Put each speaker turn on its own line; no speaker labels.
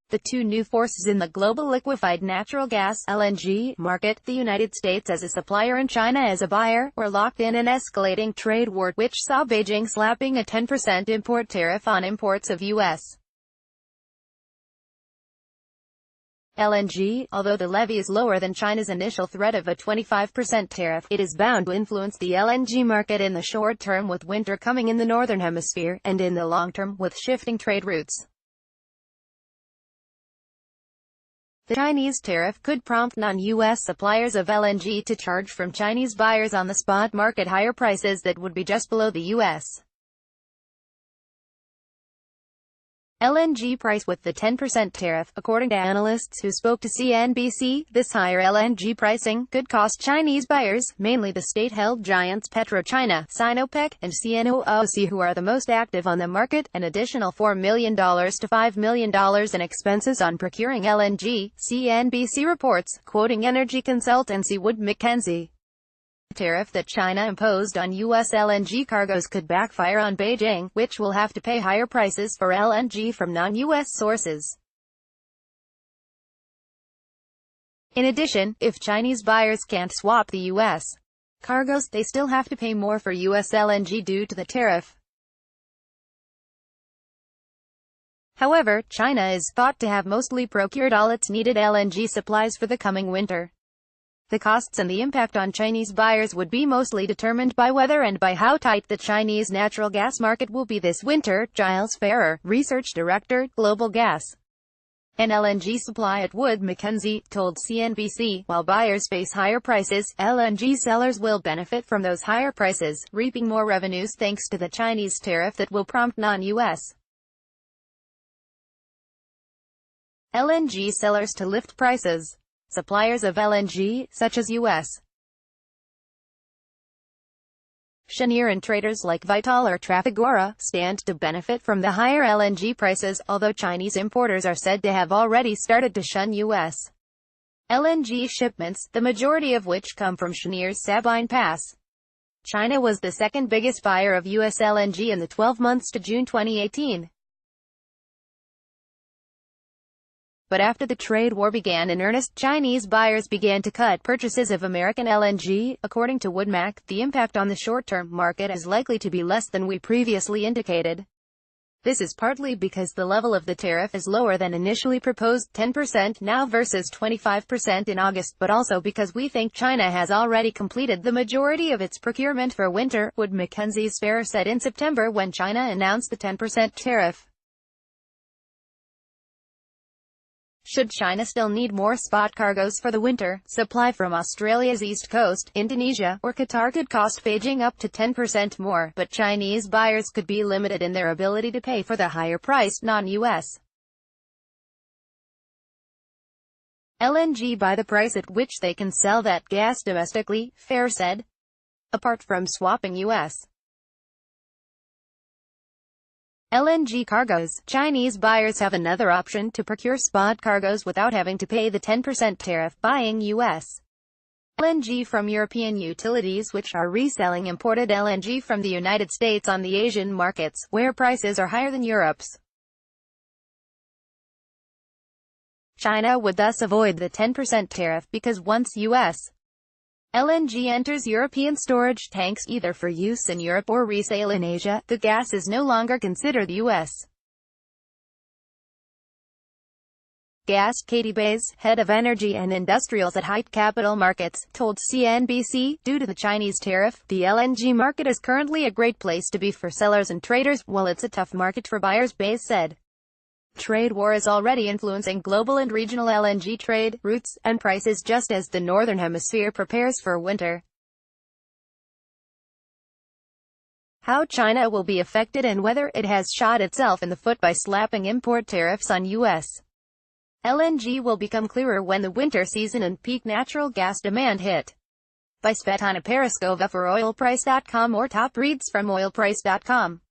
The two new forces in the global liquefied natural gas (LNG) market, the United States as a supplier and China as a buyer, were locked in an escalating trade war, which saw Beijing slapping a 10% import tariff on imports of U.S. LNG. Although the levy is lower than China's initial threat of a 25% tariff, it is bound to influence the LNG market in the short term, with winter coming in the northern hemisphere, and in the long term, with shifting trade routes. The Chinese tariff could prompt non-U.S. suppliers of LNG to charge from Chinese buyers on the spot market higher prices that would be just below the U.S. LNG price with the 10% tariff. According to analysts who spoke to CNBC, this higher LNG pricing could cost Chinese buyers, mainly the state-held giants PetroChina, Sinopec, and CNOOC, who are the most active on the market, an additional $4 million to $5 million in expenses on procuring LNG, CNBC reports, quoting energy consultancy Wood Mackenzie. The tariff that China imposed on U.S. LNG cargoes could backfire on Beijing, which will have to pay higher prices for LNG from non-U.S. sources. In addition, if Chinese buyers can't swap the U.S. cargoes, they still have to pay more for U.S. LNG due to the tariff. However, China is thought to have mostly procured all its needed LNG supplies for the coming winter. The costs and the impact on Chinese buyers would be mostly determined by weather and by how tight the Chinese natural gas market will be this winter. Giles Farrer, Research Director, Global Gas and LNG Supply at Wood Mackenzie, told CNBC, while buyers face higher prices, LNG sellers will benefit from those higher prices, reaping more revenues thanks to the Chinese tariff that will prompt non-U.S. LNG sellers to lift prices. Suppliers of LNG, such as U.S. Cheniere and traders like Vitol or Trafigura, stand to benefit from the higher LNG prices, although Chinese importers are said to have already started to shun U.S. LNG shipments, the majority of which come from Cheniere's Sabine Pass. China was the second biggest buyer of U.S. LNG in the 12 months to June 2018. But after the trade war began in earnest, Chinese buyers began to cut purchases of American LNG. According to Woodmac, the impact on the short-term market is likely to be less than we previously indicated. This is partly because the level of the tariff is lower than initially proposed, 10% now versus 25% in August, but also because we think China has already completed the majority of its procurement for winter, Wood Mackenzie's Farrer said in September when China announced the 10% tariff. Should China still need more spot cargoes for the winter, supply from Australia's east coast, Indonesia, or Qatar could cost Beijing up to 10% more, but Chinese buyers could be limited in their ability to pay for the higher-priced non-U.S. LNG by the price at which they can sell that gas domestically, Farrer said. Apart from swapping U.S. LNG cargoes, Chinese buyers have another option to procure spot cargoes without having to pay the 10% tariff, buying U.S. LNG from European utilities which are reselling imported LNG from the United States on the Asian markets, where prices are higher than Europe's. China would thus avoid the 10% tariff, because once U.S. LNG enters European storage tanks either for use in Europe or resale in Asia, the gas is no longer considered U.S. gas. Katie Bays, head of energy and industrials at Haidt Capital Markets, told CNBC, due to the Chinese tariff, the LNG market is currently a great place to be for sellers and traders, while it's a tough market for buyers, Bays said. Trade war is already influencing global and regional LNG trade routes and prices just as the northern hemisphere prepares for winter. How China will be affected and whether it has shot itself in the foot by slapping import tariffs on U.S. LNG will become clearer when the winter season and peak natural gas demand hit. By Svetlana Paraskova for oilprice.com or top reads from oilprice.com.